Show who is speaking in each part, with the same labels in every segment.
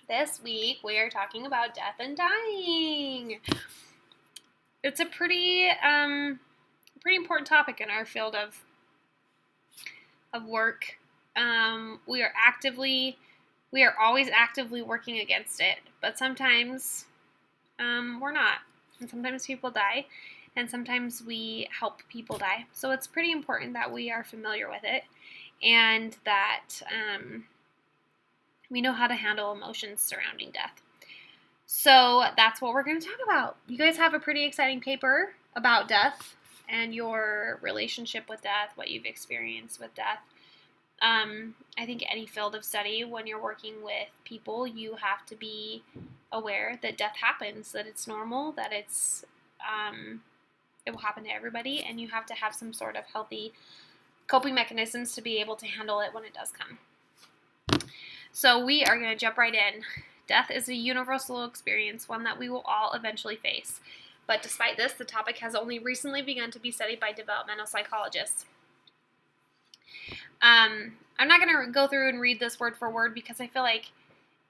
Speaker 1: This week we are talking about death and dying. It's a pretty important topic in our field of work. We are always actively working against it, but sometimes we're not. And sometimes people die, and sometimes we help people die. So it's pretty important that we are familiar with it and that we know how to handle emotions surrounding death. So that's what we're going to talk about. You guys have a pretty exciting paper about death and your relationship with death, what you've experienced with death. I think any field of study, when you're working with people, you have to be aware that death happens, that it's normal, that it will happen to everybody, and you have to have some sort of healthy coping mechanisms to be able to handle it when it does come. So we are going to jump right in. Death is a universal experience, one that we will all eventually face. But despite this, the topic has only recently begun to be studied by developmental psychologists. I'm not going to go through and read this word for word because I feel like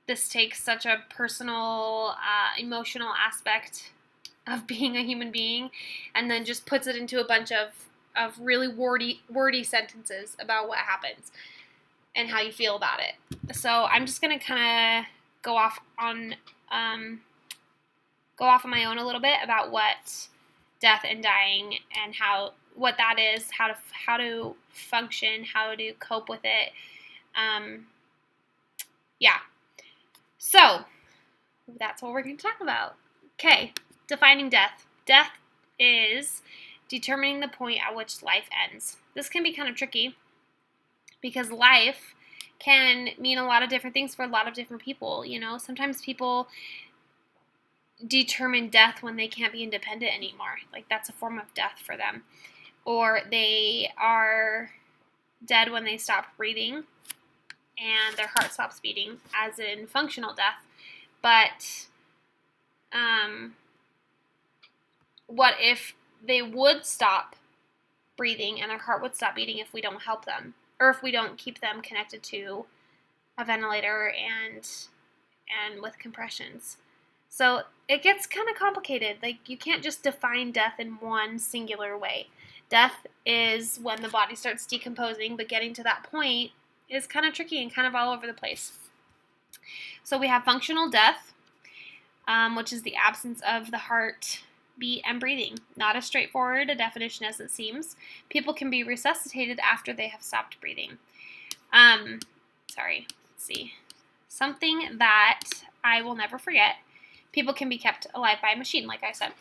Speaker 1: this takes such a personal, emotional aspect of being a human being and then just puts it into a bunch of really wordy sentences about what happens and how you feel about it. So I'm just going to kind of go off on my own a little bit about what death and dying and what that is, how to function, how to cope with it. So that's what we're going to talk about. Okay, defining death. Death is determining the point at which life ends. This can be kind of tricky because life can mean a lot of different things for a lot of different people. You know, sometimes people determine death when they can't be independent anymore. Like that's a form of death for them. Or they are dead when they stop breathing and their heart stops beating, as in functional death. But what if they would stop breathing and their heart would stop beating if we don't help them, or if we don't keep them connected to a ventilator and with compressions? So it gets kind of complicated. Like you can't just define death in one singular way. Death is when the body starts decomposing, but getting to that point is kind of tricky and kind of all over the place. So we have functional death, which is the absence of the heart beat and breathing. Not as straightforward a definition as it seems. People can be resuscitated after they have stopped breathing. Let's see. Something that I will never forget. People can be kept alive by a machine, like I said.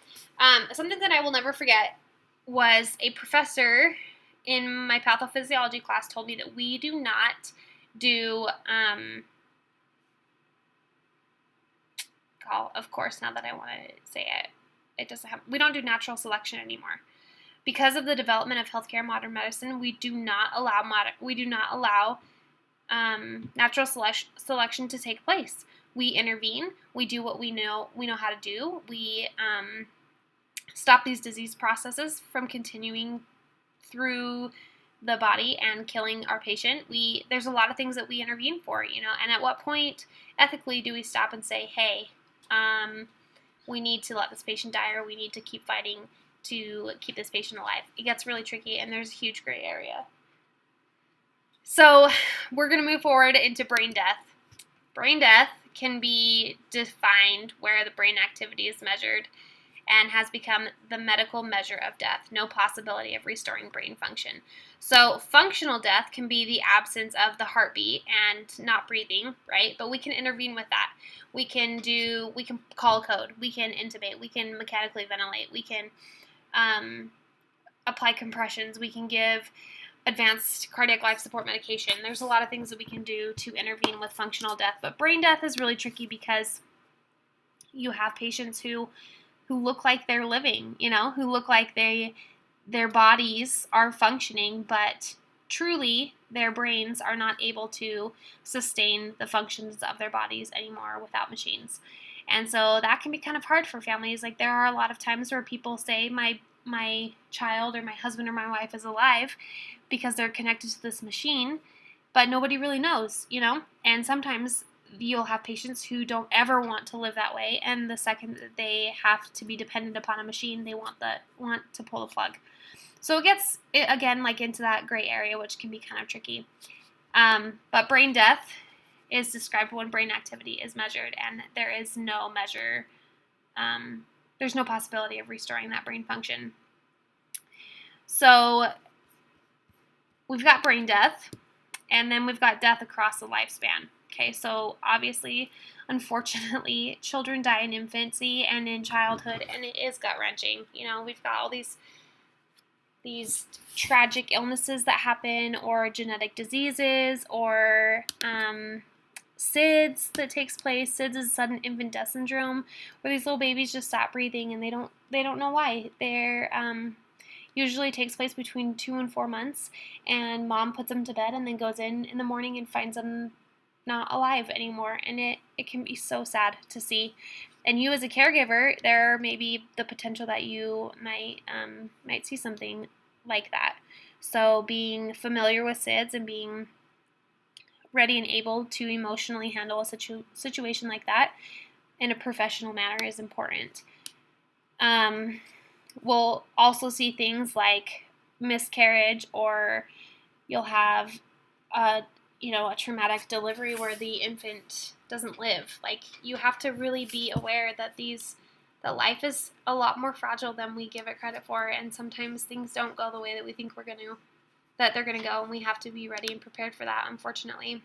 Speaker 1: Something that I will never forget was a professor in my pathophysiology class told me that we do not do, of course, now that I want to say it, it doesn't have, we don't do natural selection anymore. Because of the development of healthcare and modern medicine, we do not allow natural selection to take place. We intervene. We do what we know how to do. We stop these disease processes from continuing through the body and killing our patient. There's a lot of things that we intervene for, and at what point ethically do we stop and say, hey, we need to let this patient die, or we need to keep fighting to keep this patient alive? It gets really tricky, and there's a huge gray area. So we're going to move forward into brain death. Brain death can be defined where the brain activity is measured and has become the medical measure of death. No possibility of restoring brain function. So functional death can be the absence of the heartbeat and not breathing, right? But we can intervene with that. We can call a code. We can intubate. We can mechanically ventilate. We can apply compressions. We can give advanced cardiac life support medication. There's a lot of things that we can do to intervene with functional death. But brain death is really tricky because you have patients who look like they're living, who look like their bodies are functioning, but truly their brains are not able to sustain the functions of their bodies anymore without machines. And so that can be kind of hard for families. Like there are a lot of times where people say my child or my husband or my wife is alive because they're connected to this machine, but nobody really knows, And sometimes you'll have patients who don't ever want to live that way, and the second that they have to be dependent upon a machine, they want to pull the plug. So it gets, again, like into that gray area, which can be kind of tricky. But brain death is described when brain activity is measured, and there is no measure, there's no possibility of restoring that brain function. So we've got brain death, and then we've got death across the lifespan. Okay, so obviously, unfortunately, children die in infancy and in childhood, and it is gut-wrenching. You know, we've got all these tragic illnesses that happen, or genetic diseases, or SIDS that takes place. SIDS is sudden infant death syndrome, where these little babies just stop breathing and they don't know why. They're usually takes place between 2 and 4 months, and mom puts them to bed and then goes in the morning and finds them not alive anymore, and it can be so sad to see. And you as a caregiver, there may be the potential that you might see something like that. So being familiar with SIDS and being ready and able to emotionally handle a situation like that in a professional manner is important. We'll also see things like miscarriage, or you'll have a traumatic delivery where the infant doesn't live. Like, you have to really be aware that that life is a lot more fragile than we give it credit for, and sometimes things don't go the way that we think that they're gonna go, and we have to be ready and prepared for that, unfortunately.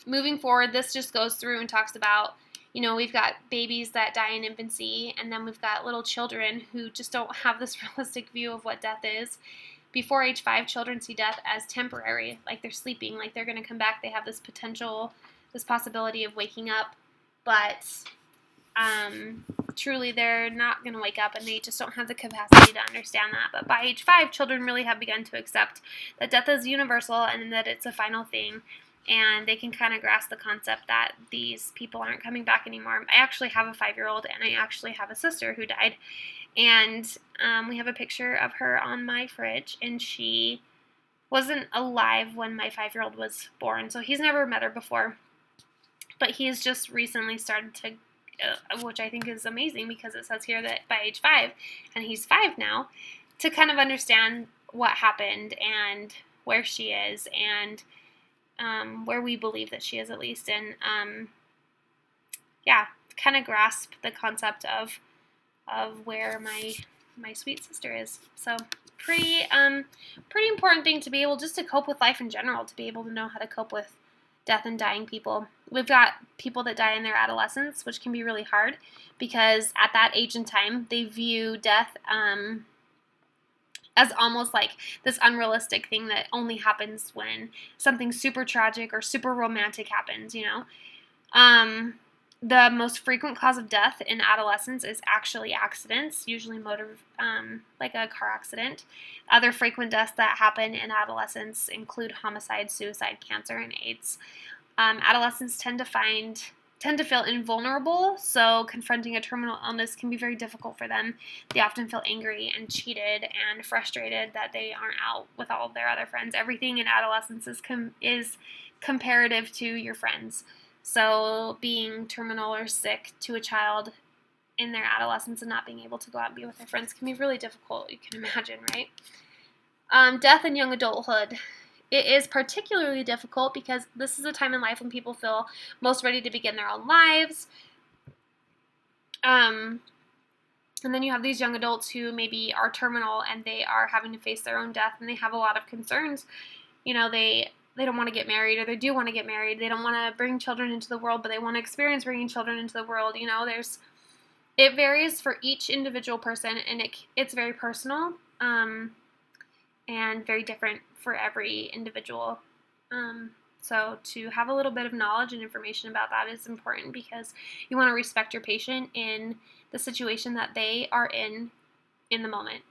Speaker 1: Moving forward, this just goes through and talks about, we've got babies that die in infancy, and then we've got little children who just don't have this realistic view of what death is. Before age 5, children see death as temporary, like they're sleeping, like they're going to come back. They have this possibility of waking up, but truly they're not going to wake up, and they just don't have the capacity to understand that. But by age 5, children really have begun to accept that death is universal and that it's a final thing, and they can kind of grasp the concept that these people aren't coming back anymore. I actually have a 5-year-old, and I actually have a sister who died. And we have a picture of her on my fridge, and she wasn't alive when my 5-year-old was born, so he's never met her before. But he has just recently started to, which I think is amazing, because it says here that by age 5, and he's 5 now, to kind of understand what happened and where she is, and where we believe that she is, at least, and kind of grasp the concept of where my sweet sister is. So pretty important thing to be able just to cope with life in general, to be able to know how to cope with death and dying people. We've got people that die in their adolescence, which can be really hard, because at that age and time they view death as almost like this unrealistic thing that only happens when something super tragic or super romantic happens, The most frequent cause of death in adolescence is actually accidents, usually motor, like a car accident. Other frequent deaths that happen in adolescence include homicide, suicide, cancer, and AIDS. Adolescents tend to feel invulnerable, so confronting a terminal illness can be very difficult for them. They often feel angry and cheated and frustrated that they aren't out with all of their other friends. Everything in adolescence is comparative to your friends. So being terminal or sick to a child in their adolescence and not being able to go out and be with their friends can be really difficult, you can imagine, right? Death in young adulthood. It is particularly difficult because this is a time in life when people feel most ready to begin their own lives. And then you have these young adults who maybe are terminal and they are having to face their own death, and they have a lot of concerns. They don't want to get married, or they do want to get married. They don't want to bring children into the world, but they want to experience bringing children into the world. It varies for each individual person, and it's very personal, and very different for every individual. So to have a little bit of knowledge and information about that is important, because you want to respect your patient in the situation that they are in the moment.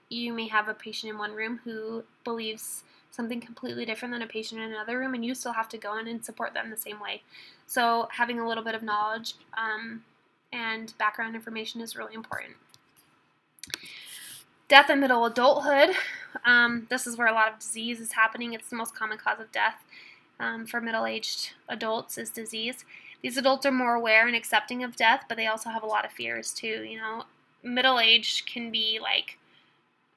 Speaker 1: You may have a patient in one room who believes something completely different than a patient in another room, and you still have to go in and support them the same way. So having a little bit of knowledge and background information is really important. Death in middle adulthood. This is where a lot of disease is happening. It's the most common cause of death. for middle-aged adults is disease. These adults are more aware and accepting of death, but they also have a lot of fears too. Middle age can be like,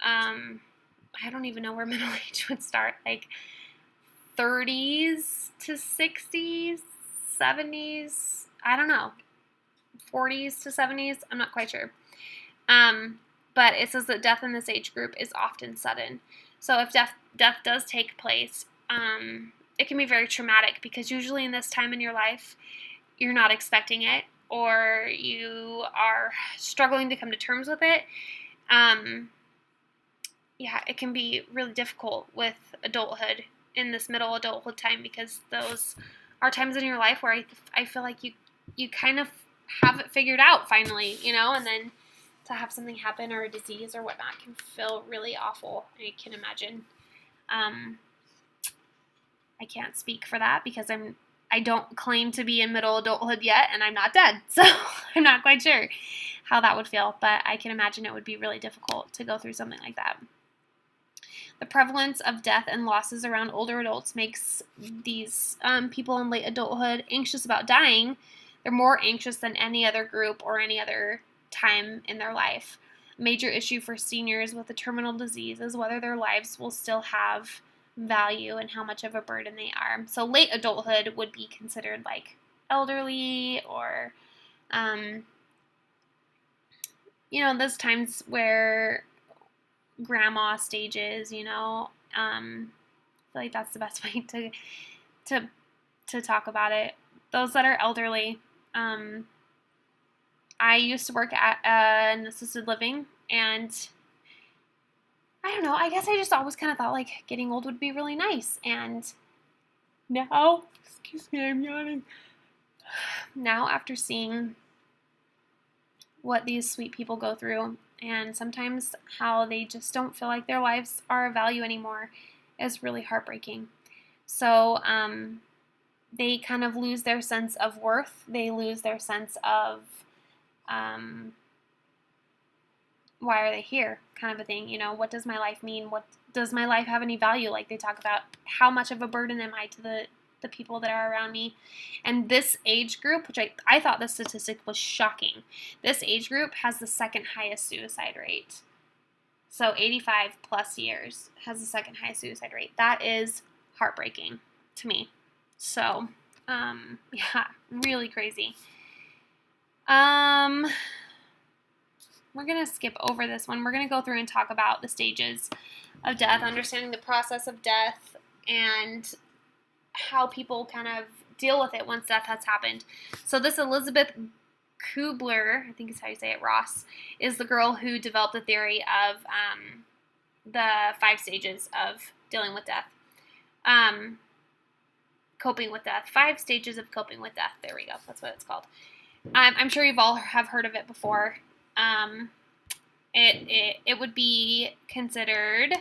Speaker 1: I don't even know where middle age would start, like 30s to 60s, 70s, I don't know, 40s to 70s, I'm not quite sure. But it says that death in this age group is often sudden. So if death does take place, it can be very traumatic, because usually in this time in your life, you're not expecting it, or you are struggling to come to terms with it. It can be really difficult with adulthood in this middle adulthood time, because those are times in your life where I feel like you kind of have it figured out finally, and then to have something happen, or a disease or whatnot, can feel really awful. I can imagine. I can't speak for that, because I don't claim to be in middle adulthood yet, and I'm not dead, so I'm not quite sure how that would feel, but I can imagine it would be really difficult to go through something like that. The prevalence of death and losses around older adults makes these people in late adulthood anxious about dying. They're more anxious than any other group or any other time in their life. A major issue for seniors with a terminal disease is whether their lives will still have value and how much of a burden they are. So late adulthood would be considered like elderly, or those times where grandma stages, I feel like that's the best way to talk about it. Those that are elderly, I used to work at an assisted living, and I don't know, I guess I just always kind of thought like getting old would be really nice, and now, excuse me, I'm yawning. Now, after seeing what these sweet people go through, and sometimes how they just don't feel like their lives are of value anymore, is really heartbreaking. So they kind of lose their sense of worth. They lose their sense of why are they here, kind of a thing. What does my life mean? What does my life have any value? Like they talk about, how much of a burden am I to the people that are around me? And this age group, which I thought the statistic was shocking, this age group has the second highest suicide rate. So 85 plus years has the second highest suicide rate. That is heartbreaking to me. So, really crazy. We're going to skip over this one. We're going to go through and talk about the stages of death, understanding the process of death, and how people kind of deal with it once death has happened. So this Elizabeth Kubler, I think is how you say it, Ross, is the girl who developed the theory of the 5 stages of dealing with death. Coping with death. 5 stages of coping with death. There we go. That's what it's called. I'm sure you've all have heard of it before. It would be considered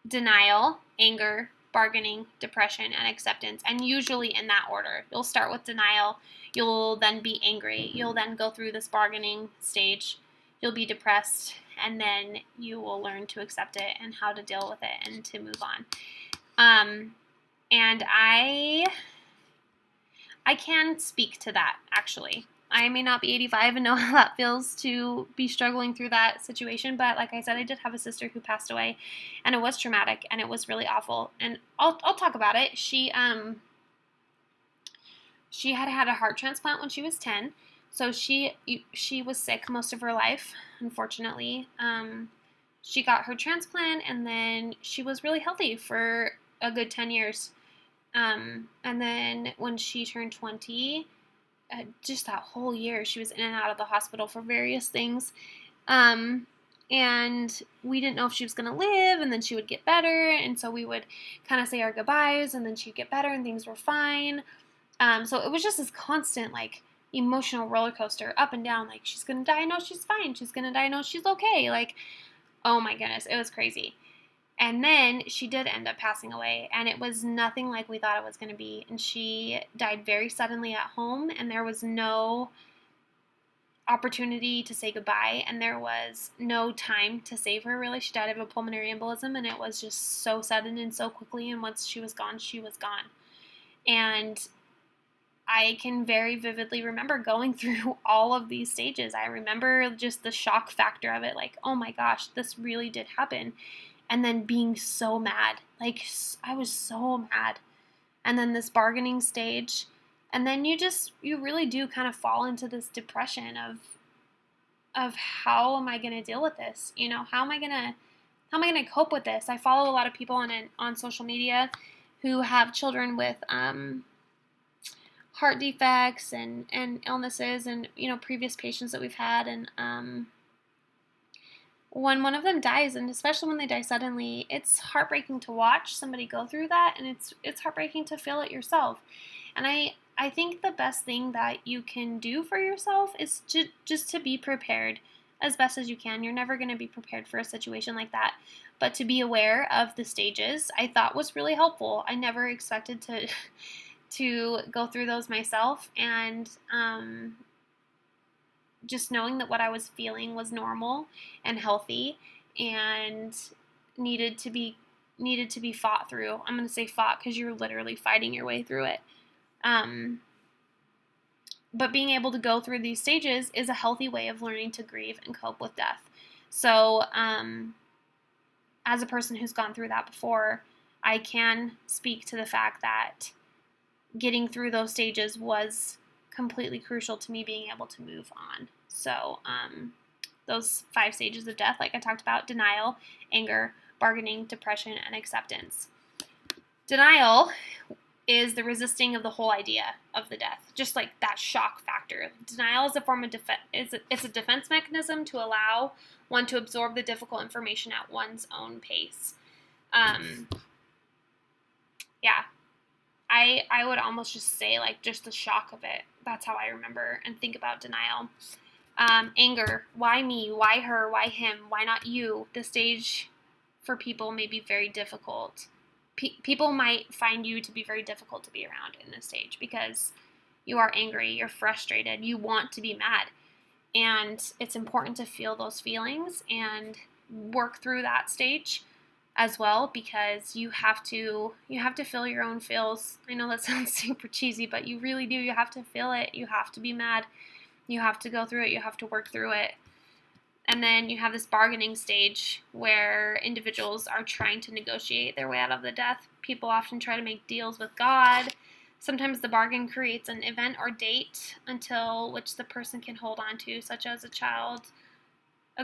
Speaker 1: denial, anger, bargaining, depression, and acceptance, and usually in that order. You'll start with denial, you'll then be angry, you'll then go through this bargaining stage, you'll be depressed, and then you will learn to accept it and how to deal with it and to move on. And I can speak to that, actually. I may not be 85 and know how that feels to be struggling through that situation, but like I said, I did have a sister who passed away, and it was traumatic, and it was really awful, and I'll talk about it. She had a heart transplant when she was 10, so she was sick most of her life, unfortunately. She got her transplant, and then she was really healthy for a good 10 years, and then when she turned 20, just that whole year, she was in and out of the hospital for various things. And we didn't know if she was going to live, and then she would get better. And so we would kind of say our goodbyes, and then she'd get better, and things were fine. So it was just this constant, like, emotional roller coaster, up and down. Like, she's going to die. No, she's fine. She's going to die. No, she's okay. Like, oh my goodness, it was crazy. And then she did end up passing away, and it was nothing like we thought it was going to be. And she died very suddenly at home, and there was no opportunity to say goodbye, and there was no time to save her, really. She died of a pulmonary embolism, and it was just so sudden and so quickly, and once she was gone, she was gone. And I can very vividly remember going through all of these stages. I remember just the shock factor of it, like, oh my gosh, this really did happen. And then being so mad. Like, I was so mad. And then this bargaining stage. And then you really do kind of fall into this depression of how am I going to deal with this? You know, how am I going to cope with this? I follow a lot of people on social media who have children with heart defects and illnesses, and, you know, previous patients that we've had. And when one of them dies, and especially when they die suddenly, it's heartbreaking to watch somebody go through that, and it's heartbreaking to feel it yourself. And I think the best thing that you can do for yourself is just to be prepared as best as you can. You're never going to be prepared for a situation like that, but to be aware of the stages, I thought was really helpful. I never expected to go through those myself, and just knowing that what I was feeling was normal and healthy and needed to be fought through. I'm going to say fought because you're literally fighting your way through it. But being able to go through these stages is a healthy way of learning to grieve and cope with death. So, as a person who's gone through that before, I can speak to the fact that getting through those stages was completely crucial to me being able to move on. So, those 5 stages of death, like I talked about: denial, anger, bargaining, depression, and acceptance. Denial is the resisting of the whole idea of the death, just like that shock factor. Denial is a form of defense. It's a defense mechanism to allow one to absorb the difficult information at one's own pace. Yeah, I would almost just say, like, just the shock of it. That's how I remember and think about denial. Anger. Why me? Why her? Why him? Why not you? The stage for people may be very difficult. People might find you to be very difficult to be around in this stage because you are angry, you're frustrated, you want to be mad. And it's important to feel those feelings and work through that stage as well, because you have to feel your own feels. I know that sounds super cheesy, but you really do. You have to feel it. You have to be mad. You have to go through it. You have to work through it. And then you have this bargaining stage where individuals are trying to negotiate their way out of the death. People often try to make deals with God. Sometimes the bargain creates an event or date until which the person can hold on to, such as a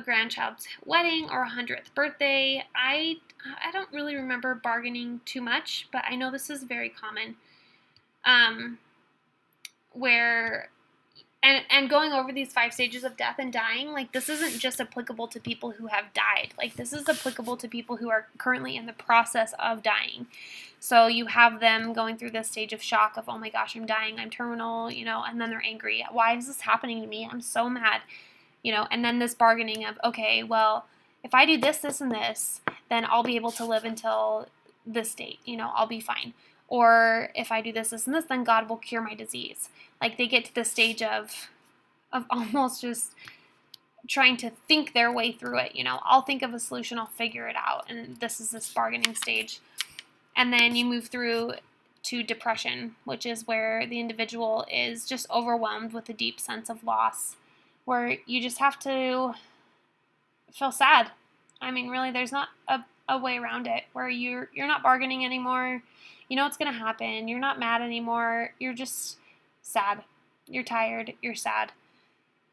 Speaker 1: grandchild's wedding, or a 100th birthday. I don't really remember bargaining too much, but I know this is very common. Where and going over these 5 stages of death and dying, like, this isn't just applicable to people who have died. Like, this is applicable to people who are currently in the process of dying. So you have them going through this stage of shock of, oh my gosh, I'm dying, I'm terminal, you know, and then they're angry. Why is this happening to me? I'm so mad, you know, and then this bargaining of, okay, well, if I do this, this, and this, then I'll be able to live until this date, you know, I'll be fine. Or if I do this, this, and this, then God will cure my disease. Like, they get to the stage of almost just trying to think their way through it. You know, I'll think of a solution, I'll figure it out. And this is this bargaining stage. And then you move through to depression, which is where the individual is just overwhelmed with a deep sense of loss, where you just have to feel sad. I mean, really, there's not a way around it, where you're not bargaining anymore. You know what's going to happen. You're not mad anymore. You're just sad. You're tired. You're sad.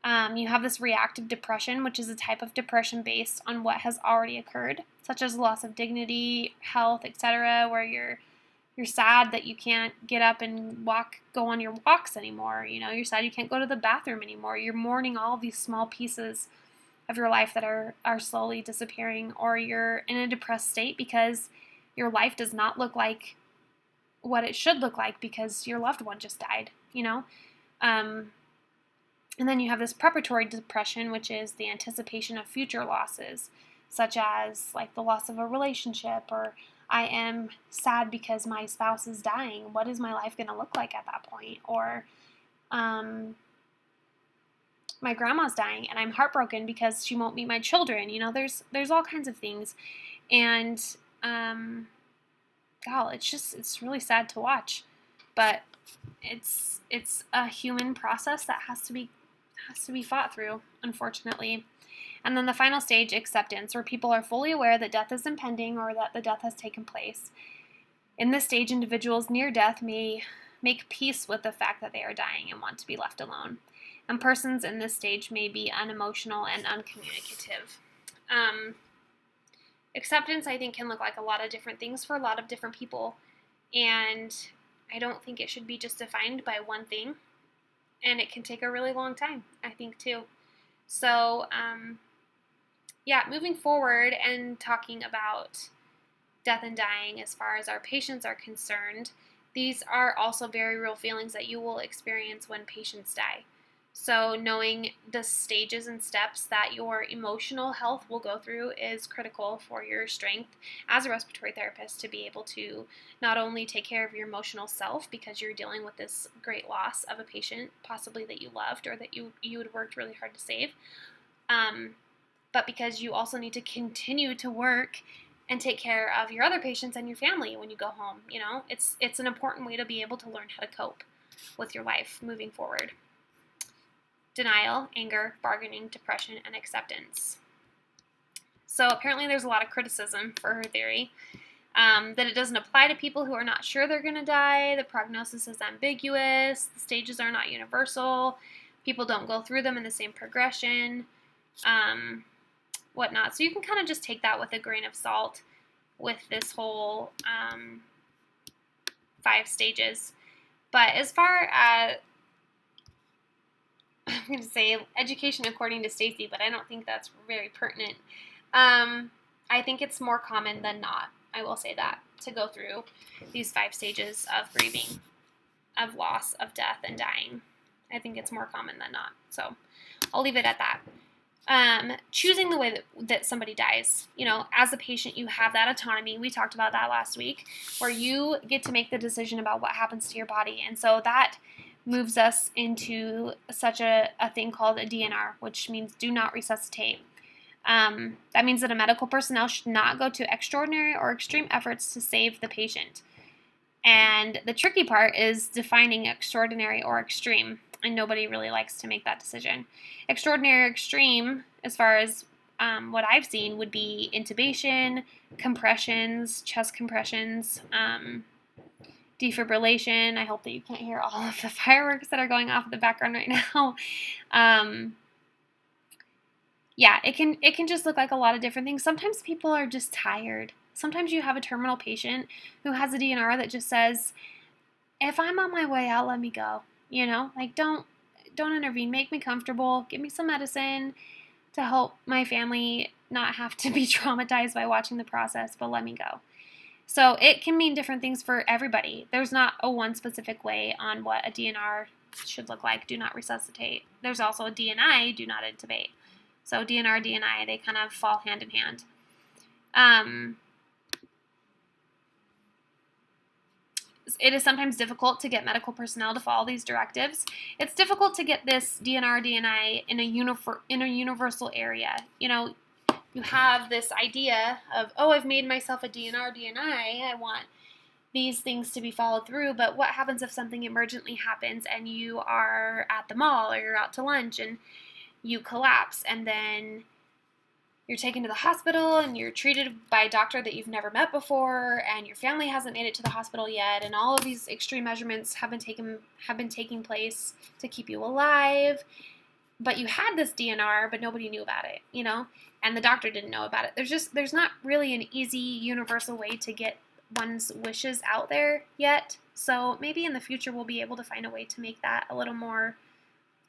Speaker 1: You have this reactive depression, which is a type of depression based on what has already occurred, such as loss of dignity, health, etc., where you're sad that you can't get up and go on your walks anymore. You know, you're sad you can't go to the bathroom anymore. You're mourning all these small pieces of your life that are slowly disappearing, or you're in a depressed state because your life does not look like what it should look like because your loved one just died, you know? And then you have this preparatory depression, which is the anticipation of future losses, such as, like, the loss of a relationship, or I am sad because my spouse is dying. What is my life going to look like at that point? Or my grandma's dying and I'm heartbroken because she won't meet my children. There's all kinds of things. And, God, it's really sad to watch, but it's a human process that has to be fought through, unfortunately. And then the final stage, acceptance, where people are fully aware that death is impending or that the death has taken place. In this stage, individuals near death may make peace with the fact that they are dying and want to be left alone. And persons in this stage may be unemotional and uncommunicative. Acceptance, I think, can look like a lot of different things for a lot of different people. And I don't think it should be just defined by one thing. And it can take a really long time, I think, too. So, moving forward and talking about death and dying as far as our patients are concerned, these are also very real feelings that you will experience when patients die. So knowing the stages and steps that your emotional health will go through is critical for your strength as a respiratory therapist to be able to not only take care of your emotional self because you're dealing with this great loss of a patient, possibly that you loved or that you had worked really hard to save, but because you also need to continue to work and take care of your other patients and your family when you go home. It's an important way to be able to learn how to cope with your life moving forward. Denial, anger, bargaining, depression, and acceptance. So apparently there's a lot of criticism for her theory, that it doesn't apply to people who are not sure they're going to die, the prognosis is ambiguous, the stages are not universal, people don't go through them in the same progression, whatnot. So you can kind of just take that with a grain of salt with this whole 5 stages. But as far as, I'm going to say education according to Stacy, but I don't think that's very pertinent. I think it's more common than not, I will say that, to go through these 5 stages of grieving, of loss, of death, and dying. I think it's more common than not. So I'll leave it at that. Choosing the way that somebody dies. As a patient, you have that autonomy. We talked about that last week, where you get to make the decision about what happens to your body. And so that moves us into such a thing called a DNR, which means do not resuscitate. That means that a medical personnel should not go to extraordinary or extreme efforts to save the patient. And the tricky part is defining extraordinary or extreme, and nobody really likes to make that decision. Extraordinary or extreme, as far as what I've seen, would be intubation, compressions, chest compressions, defibrillation. I hope that you can't hear all of the fireworks that are going off in the background right now. It can just look like a lot of different things. Sometimes people are just tired. Sometimes you have a terminal patient who has a DNR that just says, if I'm on my way out, let me go. Don't intervene. Make me comfortable. Give me some medicine to help my family not have to be traumatized by watching the process, but let me go. So it can mean different things for everybody. There's not a one specific way on what a DNR should look like. Do not resuscitate. There's also a DNI, do not intubate. So DNR, DNI, they kind of fall hand in hand. It is sometimes difficult to get medical personnel to follow these directives. It's difficult to get this DNR, DNI in a universal area. You have this idea of, I've made myself a DNR, DNI. I want these things to be followed through. But what happens if something emergently happens and you are at the mall or you're out to lunch and you collapse, and then you're taken to the hospital and you're treated by a doctor that you've never met before, and your family hasn't made it to the hospital yet, and all of these extreme measurements have been taking place to keep you alive, but you had this DNR, but nobody knew about it, and the doctor didn't know about it. There's not really an easy universal way to get one's wishes out there yet. So maybe in the future we'll be able to find a way to make that a little more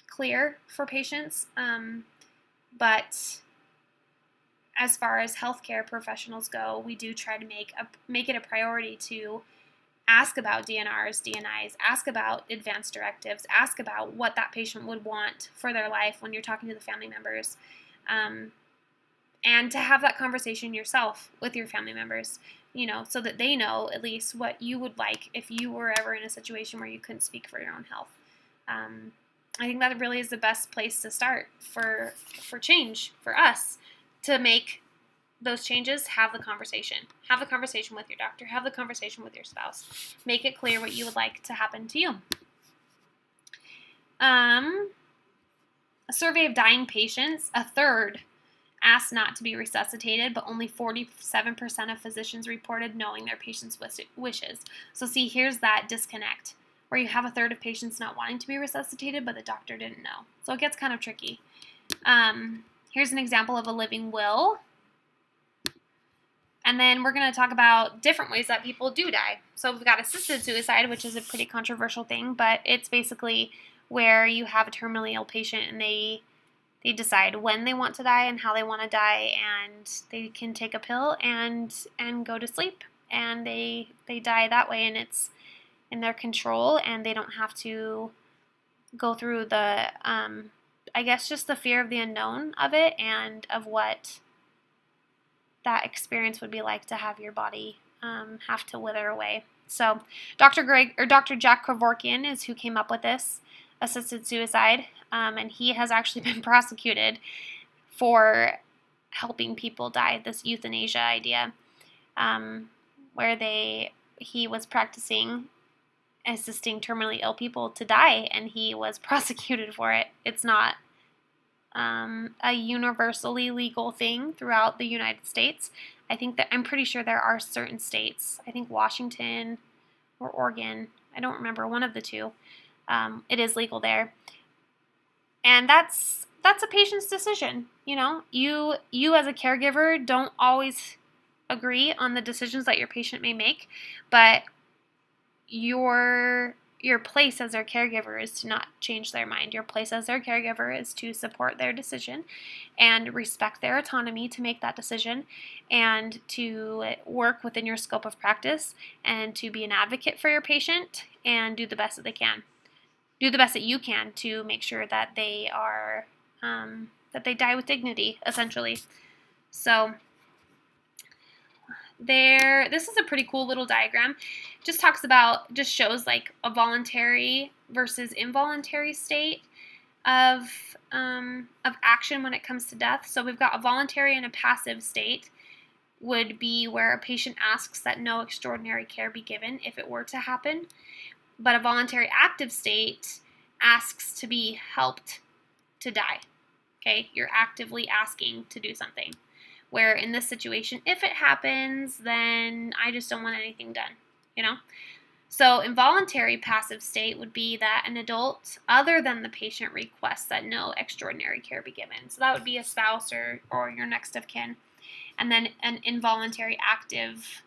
Speaker 1: clear for patients. But as far as healthcare professionals go, we do try to make it a priority to ask about DNRs, DNIs, ask about advanced directives, ask about what that patient would want for their life when you're talking to the family members, and to have that conversation yourself with your family members, so that they know at least what you would like if you were ever in a situation where you couldn't speak for your own health. I think that really is the best place to start for change for us to make those changes. Have the conversation. Have the conversation with your doctor. Have the conversation with your spouse. Make it clear what you would like to happen to you. A survey of dying patients, a third asked not to be resuscitated, but only 47% of physicians reported knowing their patients' wishes. So see, here's that disconnect, where you have a third of patients not wanting to be resuscitated, but the doctor didn't know. So it gets kind of tricky. Here's an example of a living will. And then we're going to talk about different ways that people do die. So we've got assisted suicide, which is a pretty controversial thing, but it's basically where you have a terminally ill patient and they decide when they want to die and how they want to die, and they can take a pill and go to sleep, and they die that way, and it's in their control, and they don't have to go through the I guess just the fear of the unknown of it and of what that experience would be like to have your body have to wither away. So Dr. Jack Kevorkian is who came up with this assisted suicide, and he has actually been prosecuted for helping people die, this euthanasia idea, where he was practicing assisting terminally ill people to die, and he was prosecuted for it. It's not a universally legal thing throughout the United States. I'm pretty sure there are certain states, I think Washington or Oregon, I don't remember, one of the two, it is legal there. And that's a patient's decision. You know, you as a caregiver don't always agree on the decisions that your patient may make, but your place as their caregiver is to not change their mind. Your place as their caregiver is to support their decision and respect their autonomy to make that decision, and to work within your scope of practice, and to be an advocate for your patient and do the best that they can. Do the best that you can to make sure that they are that they die with dignity, essentially. So this is a pretty cool little diagram. Just shows like a voluntary versus involuntary state of action when it comes to death. So we've got a voluntary and a passive state would be where a patient asks that no extraordinary care be given if it were to happen. But a voluntary active state asks to be helped to die. Okay, you're actively asking to do something. Where in this situation, if it happens, then I just don't want anything done, you know? So involuntary passive state would be that an adult other than the patient requests that no extraordinary care be given. So that would be a spouse or your next of kin. And then an involuntary active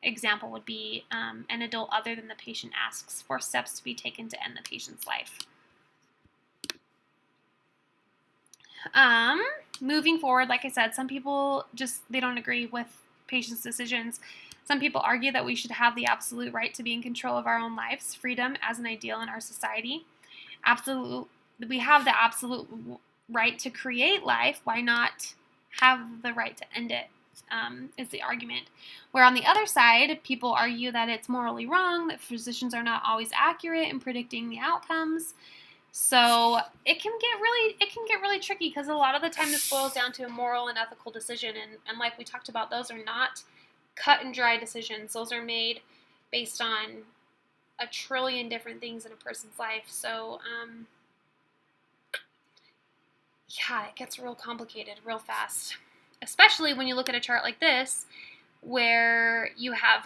Speaker 1: example would be an adult other than the patient asks for steps to be taken to end the patient's life. Moving forward, like I said, some people they don't agree with patients' decisions. Some people argue that we should have the absolute right to be in control of our own lives, freedom as an ideal in our society. We have the absolute right to create life. Why not have the right to end it? Is the argument. Where on the other side, people argue that it's morally wrong, that physicians are not always accurate in predicting the outcomes. So it can get really tricky, because a lot of the time this boils down to a moral and ethical decision, and like we talked about, those are not cut and dry decisions. Those are made based on a trillion different things in a person's life. So it gets real complicated real fast, especially when you look at a chart like this where you have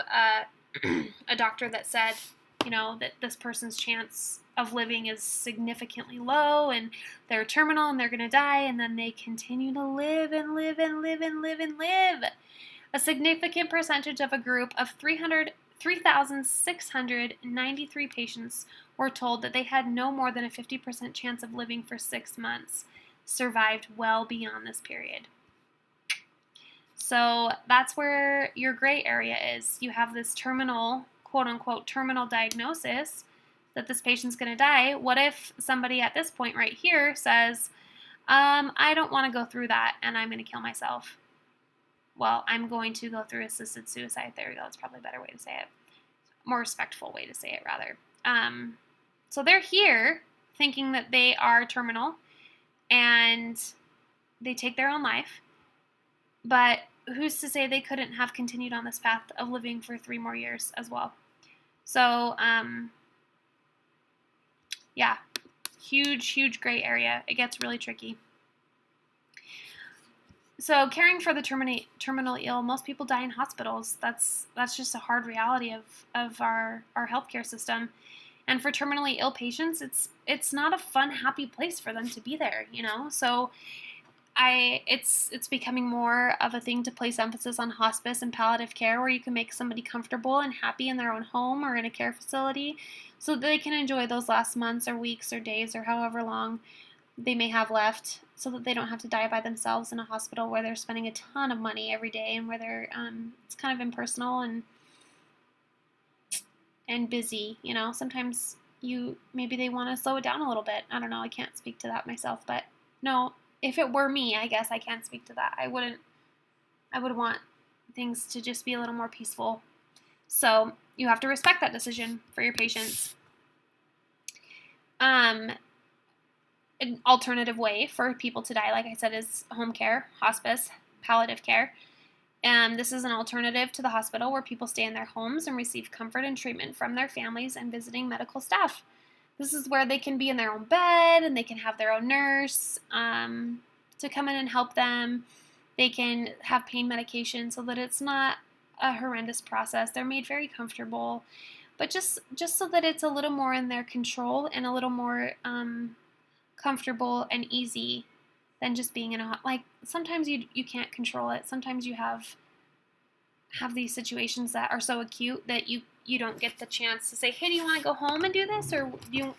Speaker 1: a doctor that said, you know, that this person's chance of living is significantly low, and they're terminal and they're going to die, and then they continue to live and live and live and live and live. A significant percentage of a group of 3,693 patients were told that they had no more than a 50% chance of living for 6 months, survived well beyond this period. So that's where your gray area is. You have this terminal, quote-unquote, terminal diagnosis that this patient's going to die. What if somebody at this point right here says, I don't want to go through that, and I'm going to kill myself? Well, I'm going to go through assisted suicide. There we go. It's probably a better way to say it. More respectful way to say it, rather. So they're here. thinking that they are terminal and they take their own life. But who's to say they couldn't have continued on this path of living for 3 more years as well? So, yeah, huge gray area. It gets really tricky. So caring for the terminally ill, most people die in hospitals. That's just a hard reality of our healthcare system. And for terminally ill patients, it's not a fun, happy place for them to be there, So it's becoming more of a thing to place emphasis on hospice and palliative care, where you can make somebody comfortable and happy in their own home or in a care facility so that they can enjoy those last months or weeks or days or however long they may have left, so that they don't have to die by themselves in a hospital where they're spending a ton of money every day and where they're it's kind of impersonal and busy. Sometimes maybe they want to slow it down a little bit. I don't know. I can't speak to that myself, but no. If it were me, I guess I can't speak to that. I would want things to just be a little more peaceful. So you have to respect that decision for your patients. An alternative way for people to die, like I said, is home care, hospice, palliative care. This is an alternative to the hospital where people stay in their homes and receive comfort and treatment from their families and visiting medical staff. This is where they can be in their own bed and they can have their own nurse to come in and help them. They can have pain medication so that it's not a horrendous process. They're made very comfortable, but just so that it's a little more in their control and a little more comfortable and easy than just being in sometimes you can't control it. Sometimes you have these situations that are so acute that you don't get the chance to say, hey, do you want to go home and do this? Or you're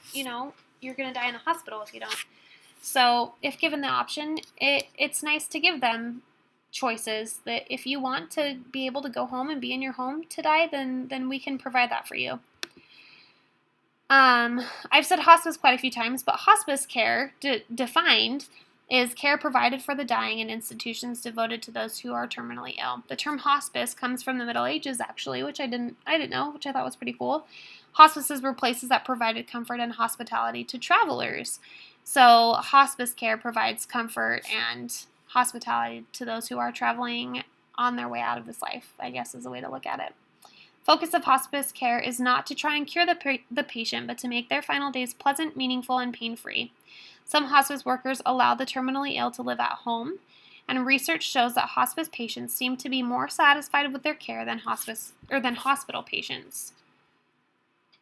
Speaker 1: going to die in the hospital if you don't. So if given the option, it's nice to give them choices that if you want to be able to go home and be in your home to die, then we can provide that for you. I've said hospice quite a few times, but hospice care, defined, is care provided for the dying in institutions devoted to those who are terminally ill. The term hospice comes from the Middle Ages, actually, which I didn't know, which I thought was pretty cool. Hospices were places that provided comfort and hospitality to travelers. So hospice care provides comfort and hospitality to those who are traveling on their way out of this life, I guess is a way to look at it. Focus of hospice care is not to try and cure the patient, but to make their final days pleasant, meaningful, and pain-free. Some hospice workers allow the terminally ill to live at home, and research shows that hospice patients seem to be more satisfied with their care than hospital patients.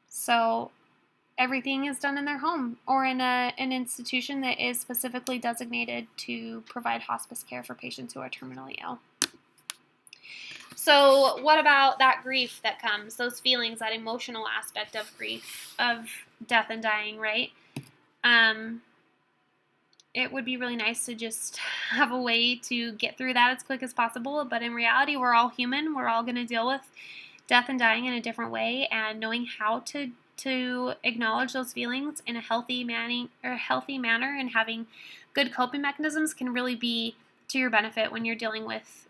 Speaker 1: So everything is done in their home or in an institution that is specifically designated to provide hospice care for patients who are terminally ill. So what about that grief that comes, those feelings, that emotional aspect of grief, of death and dying, right? It would be really nice to just have a way to get through that as quick as possible. But in reality, we're all human. We're all going to deal with death and dying in a different way. And knowing how to acknowledge those feelings in a healthy manner and having good coping mechanisms can really be to your benefit when you're dealing with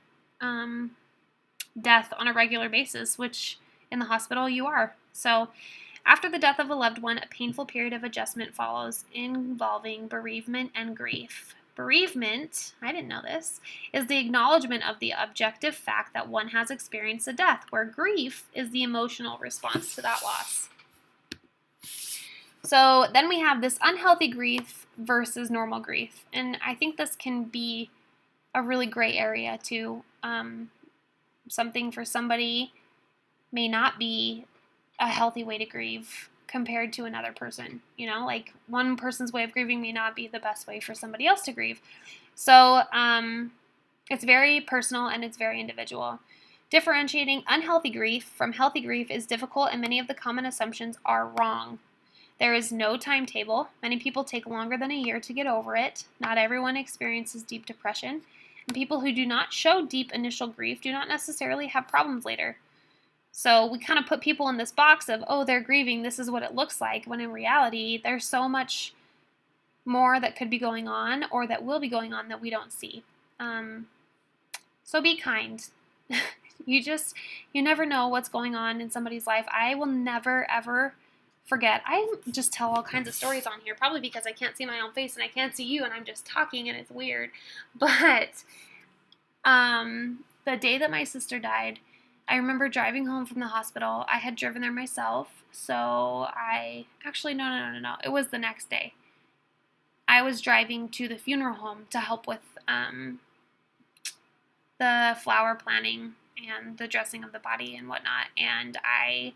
Speaker 1: death on a regular basis, which in the hospital you are. So after the death of a loved one, a painful period of adjustment follows involving bereavement and grief. Bereavement, I didn't know this, is the acknowledgement of the objective fact that one has experienced a death, where grief is the emotional response to that loss. So then we have this unhealthy grief versus normal grief. And I think this can be a really gray area too. Something for somebody may not be a healthy way to grieve compared to another person. Like one person's way of grieving may not be the best way for somebody else to grieve. So it's very personal and it's very individual. Differentiating unhealthy grief from healthy grief is difficult, and many of the common assumptions are wrong. There is no timetable. Many people take longer than a year to get over it. Not everyone experiences deep depression. And people who do not show deep initial grief do not necessarily have problems later. So we kind of put people in this box of, oh, they're grieving, this is what it looks like, when in reality, there's so much more that could be going on or that will be going on that we don't see. So be kind. You never know what's going on in somebody's life. I will never, ever forget. I just tell all kinds of stories on here, probably because I can't see my own face and I can't see you and I'm just talking and it's weird. But the day that my sister died, I remember driving home from the hospital. I had driven there myself, so no. It was the next day. I was driving to the funeral home to help with the flower planning and the dressing of the body and whatnot, and I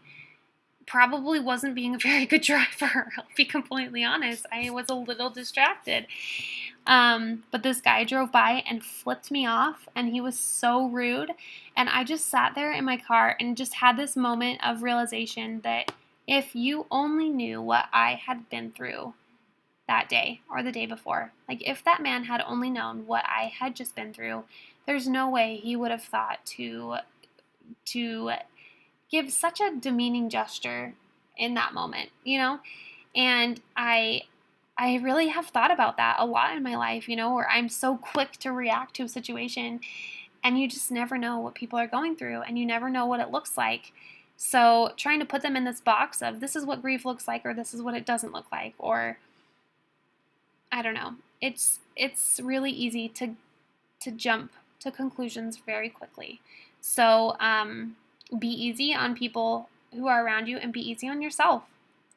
Speaker 1: probably wasn't being a very good driver. I'll be completely honest. I was a little distracted. But this guy drove by and flipped me off, and he was so rude. And I just sat there in my car and just had this moment of realization that if you only knew what I had been through that day or the day before, like if that man had only known what I had just been through, there's no way he would have thought to give such a demeaning gesture in that moment, you know? And I really have thought about that a lot in my life, you know, where I'm so quick to react to a situation and you just never know what people are going through and you never know what it looks like. So trying to put them in this box of this is what grief looks like or this is what it doesn't look like, or I don't know. It's really easy to jump to conclusions very quickly. So be easy on people who are around you and be easy on yourself.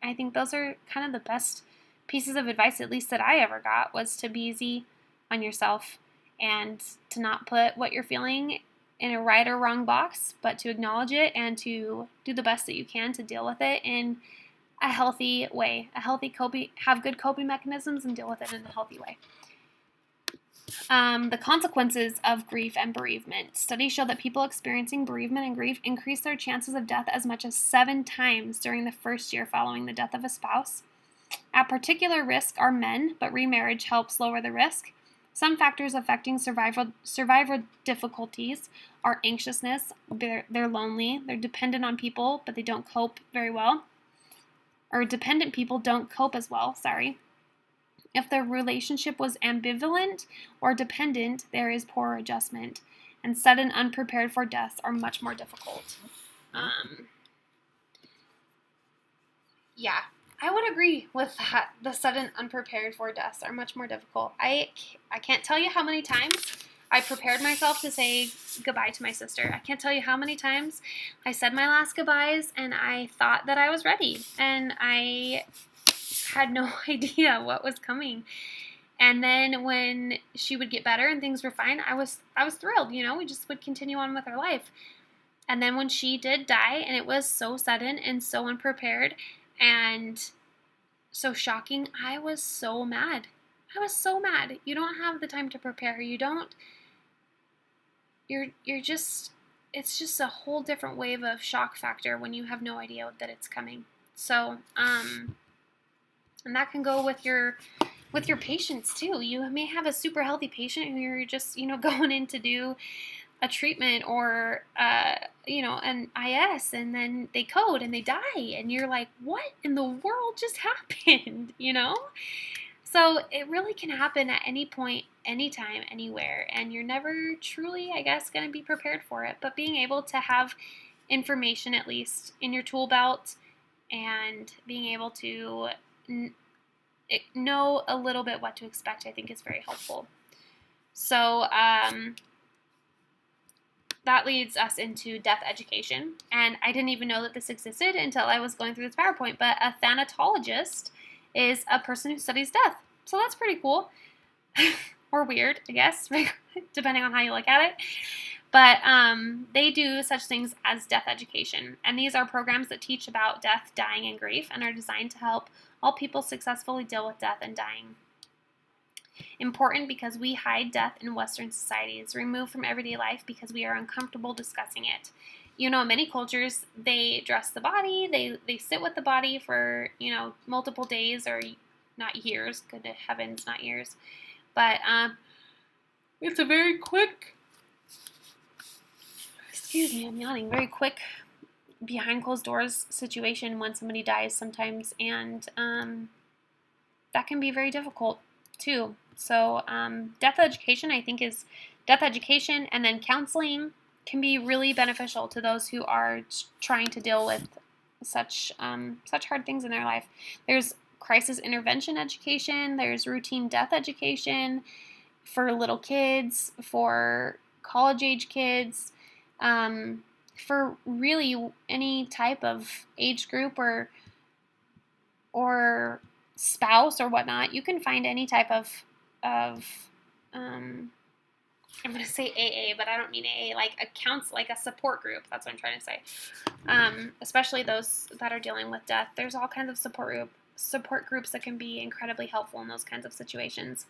Speaker 1: I think those are kind of the best pieces of advice, at least that I ever got, was to be easy on yourself and to not put what you're feeling in a right or wrong box, but to acknowledge it and to do the best that you can to deal with it in a healthy way, have good coping mechanisms and deal with it in a healthy way. The consequences of grief and bereavement. Studies show that people experiencing bereavement and grief increase their chances of death as much as 7 times during the first year following the death of a spouse. At particular risk are men, but remarriage helps lower the risk. Some factors affecting survival difficulties are anxiousness, they're lonely, they're dependent on people, but they don't cope very well. Or dependent people don't cope as well, If the relationship was ambivalent or dependent, there is poor adjustment, and sudden unprepared for deaths are much more difficult. Yeah, I would agree with that. The sudden unprepared for deaths are much more difficult. I can't tell you how many times I prepared myself to say goodbye to my sister. I can't tell you how many times I said my last goodbyes and I thought that I was ready, and I had no idea what was coming. And then when she would get better and things were fine, I was thrilled, you know, we just would continue on with our life. And then when she did die, and it was so sudden and so unprepared and so shocking, I was so mad. You don't have the time to prepare. It's just a whole different wave of shock factor when you have no idea that it's coming. So, and that can go with your patients too. You may have a super healthy patient who you're just, going in to do a treatment or, an IS, and then they code and they die. And you're like, what in the world just happened? So it really can happen at any point, anytime, anywhere. And you're never truly, I guess, going to be prepared for it. But being able to have information at least in your tool belt and being able to know a little bit what to expect, I think is very helpful. So that leads us into death education. And I didn't even know that this existed until I was going through this PowerPoint, but a thanatologist is a person who studies death. So that's pretty cool. Or weird, I guess, depending on how you look at it. But they do such things as death education. And these are programs that teach about death, dying, and grief and are designed to help all people successfully deal with death and dying. Important because we hide death in Western society. It's removed from everyday life because we are uncomfortable discussing it. In many cultures, they dress the body, they sit with the body for, multiple days or not years. Good heavens, not years. But it's a very quick, I'm yawning, very quick behind closed doors situation when somebody dies sometimes, and that can be very difficult too. So death education, I think, is death education, and then counseling can be really beneficial to those who are trying to deal with such hard things in their life. There's crisis intervention education. There's routine death education for little kids, for college age kids, for really any type of age group or spouse or whatnot. You can find any type of I'm going to say AA, but I don't mean AA, like like a support group. That's what I'm trying to say. Especially those that are dealing with death. There's all kinds of support groups that can be incredibly helpful in those kinds of situations.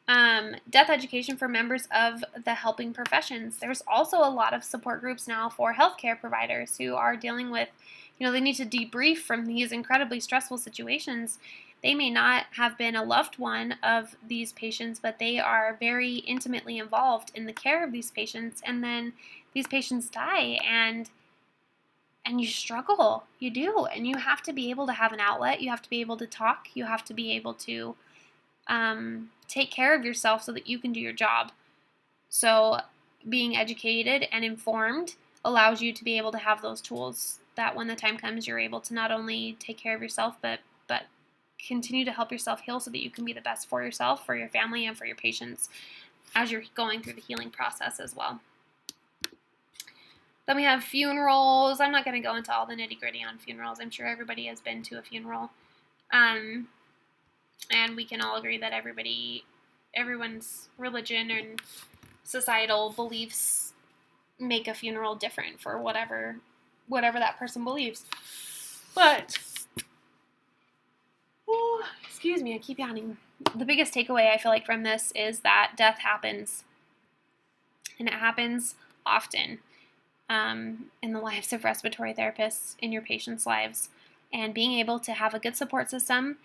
Speaker 1: Death education for members of the helping professions. There's also a lot of support groups now for healthcare providers who are dealing with, they need to debrief from these incredibly stressful situations. They may not have been a loved one of these patients, but they are very intimately involved in the care of these patients, and then these patients die, and you struggle. You do, and you have to be able to have an outlet. You have to be able to talk. You have to be able to take care of yourself so that you can do your job. So being educated and informed allows you to be able to have those tools that when the time comes, you're able to not only take care of yourself, but continue to help yourself heal so that you can be the best for yourself, for your family, and for your patients as you're going through the healing process as well. Then we have funerals. I'm not going to go into all the nitty-gritty on funerals. I'm sure everybody has been to a funeral. And we can all agree that everyone's religion and societal beliefs make a funeral different for whatever that person believes. But excuse me, I keep yawning. The biggest takeaway I feel like from this is that death happens, and it happens often in the lives of respiratory therapists, in your patients' lives, and being able to have a good support system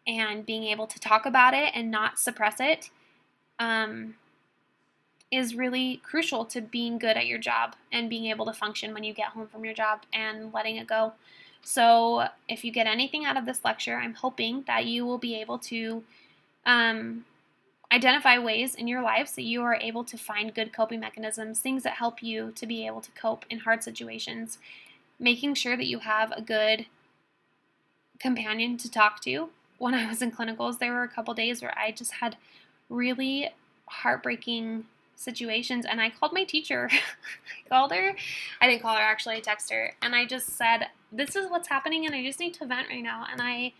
Speaker 1: and being able to talk about it and not suppress it is really crucial to being good at your job and being able to function when you get home from your job and letting it go. So if you get anything out of this lecture, I'm hoping that you will be able to identify ways in your lives that you are able to find good coping mechanisms, things that help you to be able to cope in hard situations, making sure that you have a good companion to talk to. When I was in clinicals, there were a couple days where I just had really heartbreaking situations, and I called my teacher. I called her. I didn't call her, actually. I texted her, and I just said, this is what's happening, and I just need to vent right now. And I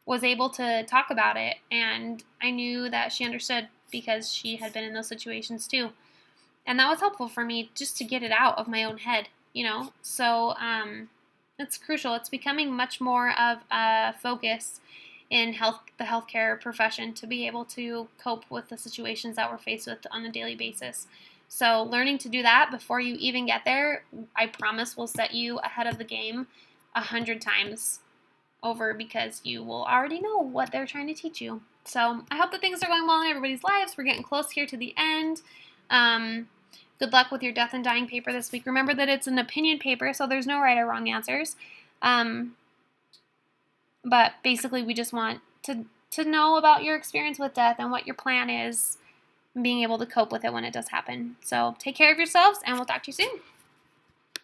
Speaker 1: was able to talk about it, and I knew that she understood because she had been in those situations too. And that was helpful for me just to get it out of my own head, So it's crucial. It's becoming much more of a focus in the healthcare profession to be able to cope with the situations that we're faced with on a daily basis. So learning to do that before you even get there, I promise, will set you ahead of the game 100 times over, because you will already know what they're trying to teach you. So I hope that things are going well in everybody's lives. We're getting close here to the end. Good luck with your death and dying paper this week. Remember that it's an opinion paper, so there's no right or wrong answers. But basically, we just want to know about your experience with death and what your plan is, and being able to cope with it when it does happen. So take care of yourselves, and we'll talk to you soon.